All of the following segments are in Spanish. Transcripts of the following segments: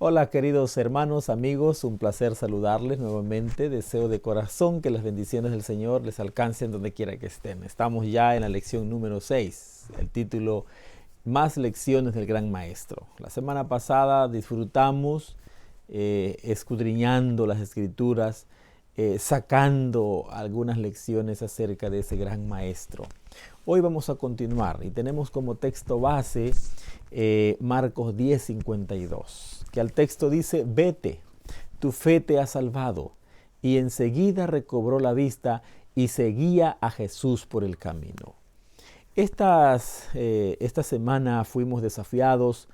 Hola queridos hermanos, amigos, un placer saludarles nuevamente. Deseo de corazón que las bendiciones del Señor les alcancen donde quiera que estén. Estamos ya en la lección número 6, el título Más lecciones del Gran Maestro. La semana pasada disfrutamos escudriñando las Escrituras, sacando algunas lecciones acerca de ese gran maestro. Hoy vamos a continuar y tenemos como texto base Marcos 10:52, que al texto dice: vete, tu fe te ha salvado. Y enseguida recobró la vista y seguía a Jesús por el camino. Esta semana fuimos desafiados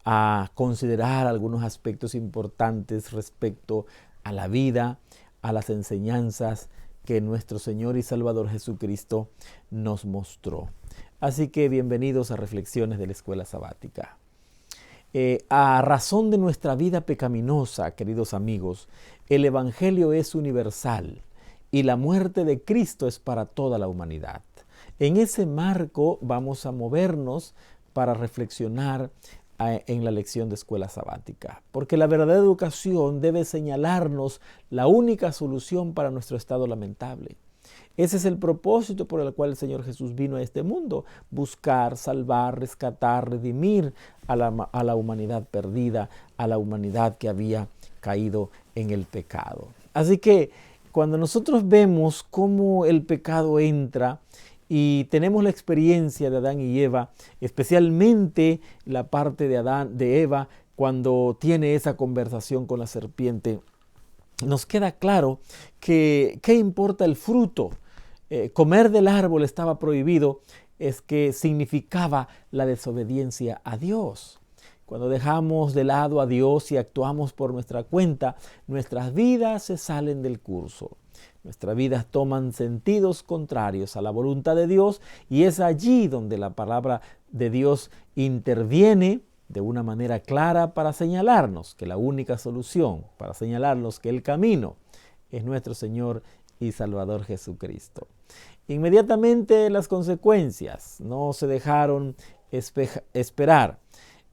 a considerar algunos aspectos importantes respecto a la vida, a las enseñanzas que nuestro Señor y Salvador Jesucristo nos mostró. Así que bienvenidos a Reflexiones de la Escuela Sabática. A razón de nuestra vida pecaminosa, queridos amigos, el Evangelio es universal y la muerte de Cristo es para toda la humanidad. En ese marco vamos a movernos para reflexionar en la lección de Escuela Sabática, porque la verdadera educación debe señalarnos la única solución para nuestro estado lamentable. Ese es el propósito por el cual el Señor Jesús vino a este mundo: buscar, salvar, rescatar, redimir a la humanidad perdida, a la humanidad que había caído en el pecado. Así que cuando nosotros vemos cómo el pecado entra y tenemos la experiencia de Adán y Eva, especialmente la parte de Eva, cuando tiene esa conversación con la serpiente, nos queda claro que ¿qué importa el fruto? Comer del árbol estaba prohibido, es que significaba la desobediencia a Dios. Cuando dejamos de lado a Dios y actuamos por nuestra cuenta, nuestras vidas se salen del curso. Nuestras vidas toman sentidos contrarios a la voluntad de Dios, y es allí donde la palabra de Dios interviene de una manera clara para señalarnos que la única solución, para señalarnos que el camino es nuestro Señor y Salvador Jesucristo. Inmediatamente las consecuencias no se dejaron esperar,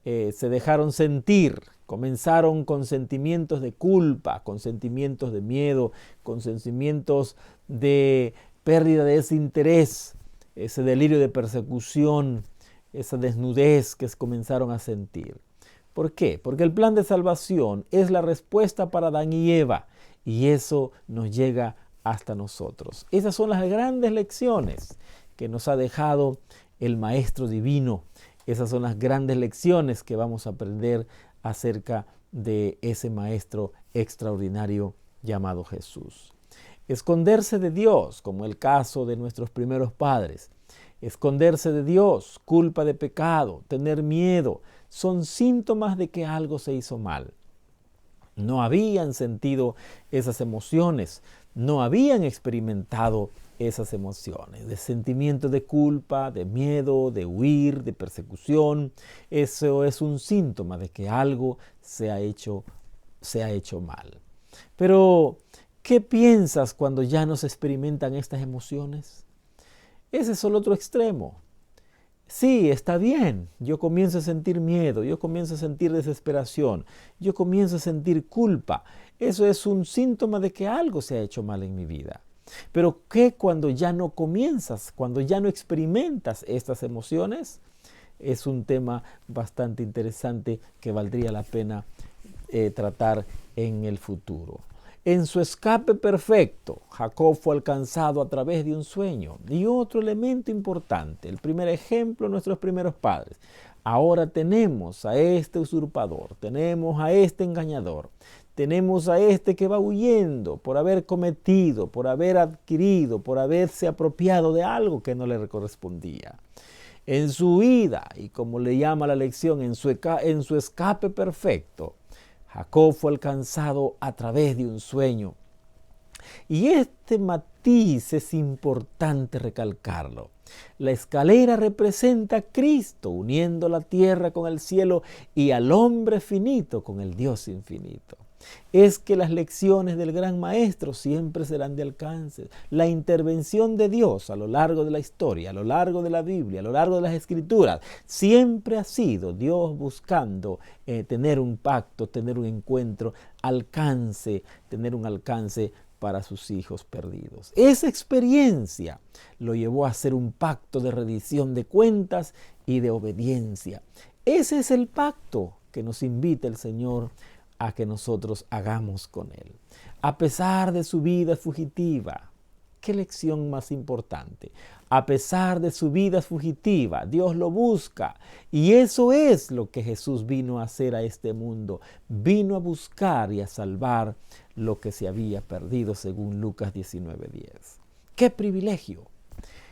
se dejaron sentir. Comenzaron con sentimientos de culpa, con sentimientos de miedo, con sentimientos de pérdida de ese interés, ese delirio de persecución, esa desnudez que comenzaron a sentir. ¿Por qué? Porque el plan de salvación es la respuesta para Adán y Eva, y eso nos llega hasta nosotros. Esas son las grandes lecciones que nos ha dejado el Maestro Divino. Esas son las grandes lecciones que vamos a aprender acerca de ese Maestro extraordinario llamado Jesús. Esconderse de Dios, como el caso de nuestros primeros padres. Esconderse de Dios, culpa de pecado, tener miedo, son síntomas de que algo se hizo mal. No habían sentido esas emociones, no habían experimentado esas emociones, de sentimiento de culpa, de miedo, de huir, de persecución. Eso es un síntoma de que algo se ha hecho mal. Pero, ¿qué piensas cuando ya no se experimentan estas emociones? Ese es el otro extremo. Sí, está bien, yo comienzo a sentir miedo, yo comienzo a sentir desesperación, yo comienzo a sentir culpa. Eso es un síntoma de que algo se ha hecho mal en mi vida. Pero ¿qué cuando ya no comienzas, cuando ya no experimentas estas emociones? Es un tema bastante interesante que valdría la pena tratar en el futuro. En su escape perfecto, Jacob fue alcanzado a través de un sueño. Y otro elemento importante, el primer ejemplo, nuestros primeros padres. Ahora tenemos a este usurpador, tenemos a este engañador, tenemos a este que va huyendo por haber cometido, por haber adquirido, por haberse apropiado de algo que no le correspondía. En su huida, y como le llama la lección, en su escape perfecto, Jacob fue alcanzado a través de un sueño. Y este matiz es importante recalcarlo. La escalera representa a Cristo uniendo la tierra con el cielo y al hombre finito con el Dios infinito. es que las lecciones del gran maestro siempre serán de alcance. La intervención de Dios a lo largo de la historia, a lo largo de la Biblia, a lo largo de las Escrituras, siempre ha sido Dios buscando tener un pacto, tener un encuentro, tener un alcance para sus hijos perdidos. Esa experiencia lo llevó a hacer un pacto de rendición de cuentas y de obediencia. Ese es el pacto que nos invita el Señor a que nosotros hagamos con Él. A pesar de su vida fugitiva, ¿qué lección más importante? A pesar de su vida fugitiva, Dios lo busca. Y eso es lo que Jesús vino a hacer a este mundo. Vino a buscar y a salvar lo que se había perdido, según Lucas 19:10. ¡Qué privilegio!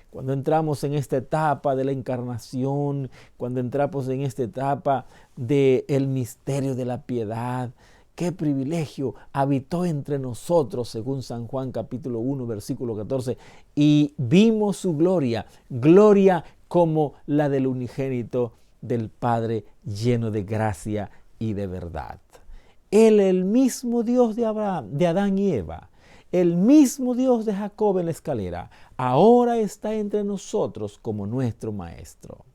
Cuando entramos en esta etapa de la encarnación, cuando entramos en esta etapa del misterio de la piedad, qué privilegio, habitó entre nosotros, según San Juan capítulo 1, versículo 14, y vimos su gloria, gloria como la del unigénito del Padre, lleno de gracia y de verdad. Él, el mismo Dios de Abraham, de Adán y Eva, el mismo Dios de Jacob en la escalera, ahora está entre nosotros como nuestro Maestro.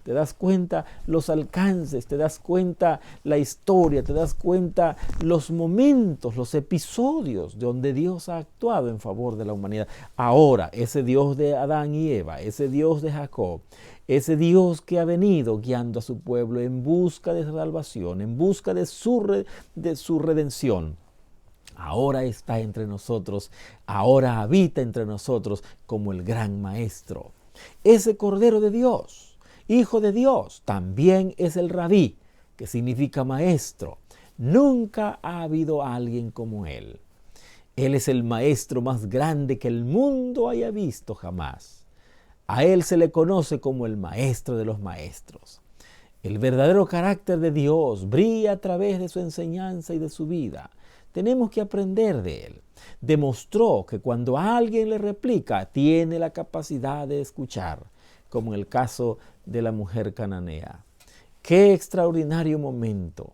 Te das cuenta los alcances, te das cuenta la historia, te das cuenta los momentos, los episodios donde Dios ha actuado en favor de la humanidad. Ahora, ese Dios de Adán y Eva, ese Dios de Jacob, ese Dios que ha venido guiando a su pueblo en busca de salvación, en busca de su redención, ahora está entre nosotros, ahora habita entre nosotros como el gran Maestro. Ese Cordero de Dios, Hijo de Dios, también es el Rabí, que significa maestro. Nunca ha habido alguien como Él. Él es el maestro más grande que el mundo haya visto jamás. A Él se le conoce como el maestro de los maestros. El verdadero carácter de Dios brilla a través de su enseñanza y de su vida. Tenemos que aprender de Él. Demostró que cuando alguien le replica, tiene la capacidad de escuchar, como en el caso de la mujer cananea. ¡Qué extraordinario momento!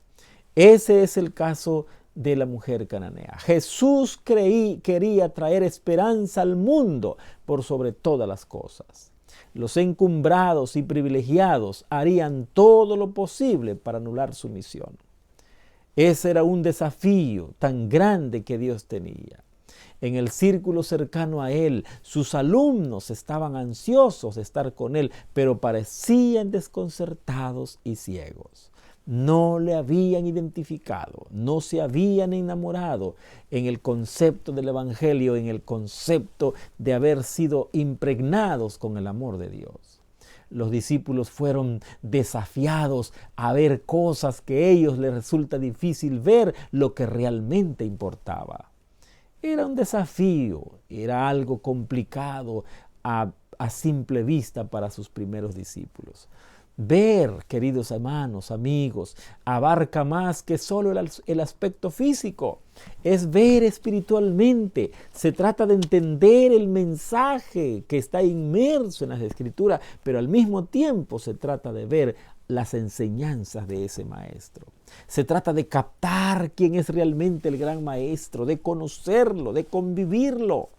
Ese es el caso de la mujer cananea. Jesús quería traer esperanza al mundo por sobre todas las cosas. Los encumbrados y privilegiados harían todo lo posible para anular su misión. Ese era un desafío tan grande que Dios tenía. En el círculo cercano a Él, sus alumnos estaban ansiosos de estar con Él, pero parecían desconcertados y ciegos. No le habían identificado, no se habían enamorado en el concepto del Evangelio, en el concepto de haber sido impregnados con el amor de Dios. Los discípulos fueron desafiados a ver cosas que a ellos les resulta difícil ver, lo que realmente importaba. Era un desafío, era algo complicado a simple vista para sus primeros discípulos. Ver, queridos hermanos, amigos, abarca más que solo el aspecto físico. Es ver espiritualmente. Se trata de entender el mensaje que está inmerso en las Escrituras, pero al mismo tiempo se trata de ver las enseñanzas de ese maestro. Se trata de captar quién es realmente el gran maestro, de conocerlo, de convivirlo,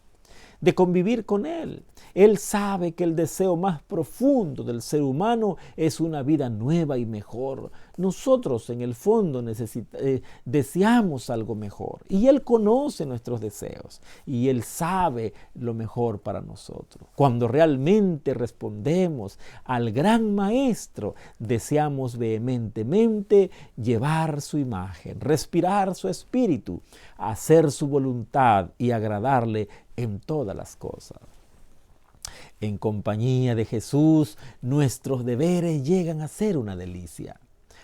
de convivir con él. Él sabe que el deseo más profundo del ser humano es una vida nueva y mejor. Nosotros en el fondo deseamos algo mejor y Él conoce nuestros deseos y Él sabe lo mejor para nosotros. Cuando realmente respondemos al gran Maestro, deseamos vehementemente llevar su imagen, respirar su espíritu, hacer su voluntad y agradarle en todas las cosas. En compañía de Jesús, nuestros deberes llegan a ser una delicia,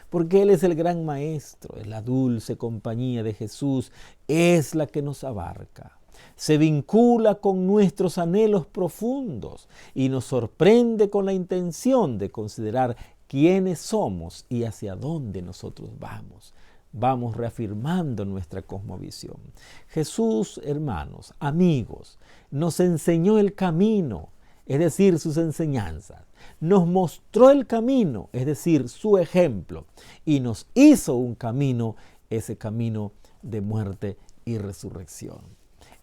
porque Él es el gran Maestro, es la dulce compañía de Jesús, es la que nos abarca. Se vincula con nuestros anhelos profundos y nos sorprende con la intención de considerar quiénes somos y hacia dónde nosotros vamos. Vamos reafirmando nuestra cosmovisión. Jesús, hermanos, amigos, nos enseñó el camino, es decir, sus enseñanzas. Nos mostró el camino, es decir, su ejemplo. Y nos hizo un camino, ese camino de muerte y resurrección.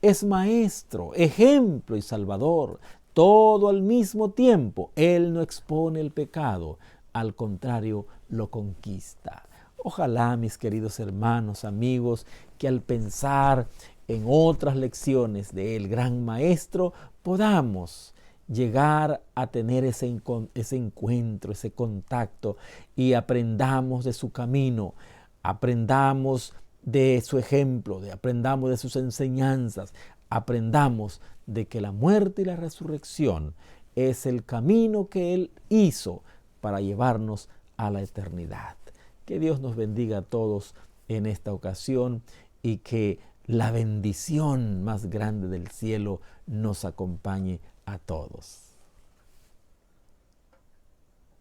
Es Maestro, ejemplo y Salvador, todo al mismo tiempo. Él no expone el pecado, al contrario, lo conquista. Ojalá, mis queridos hermanos, amigos, que al pensar en otras lecciones del gran Maestro, podamos llegar a tener ese encuentro, ese contacto, y aprendamos de su camino, aprendamos de su ejemplo, aprendamos de sus enseñanzas, aprendamos de que la muerte y la resurrección es el camino que Él hizo para llevarnos a la eternidad. Que Dios nos bendiga a todos en esta ocasión y que la bendición más grande del cielo nos acompañe a todos.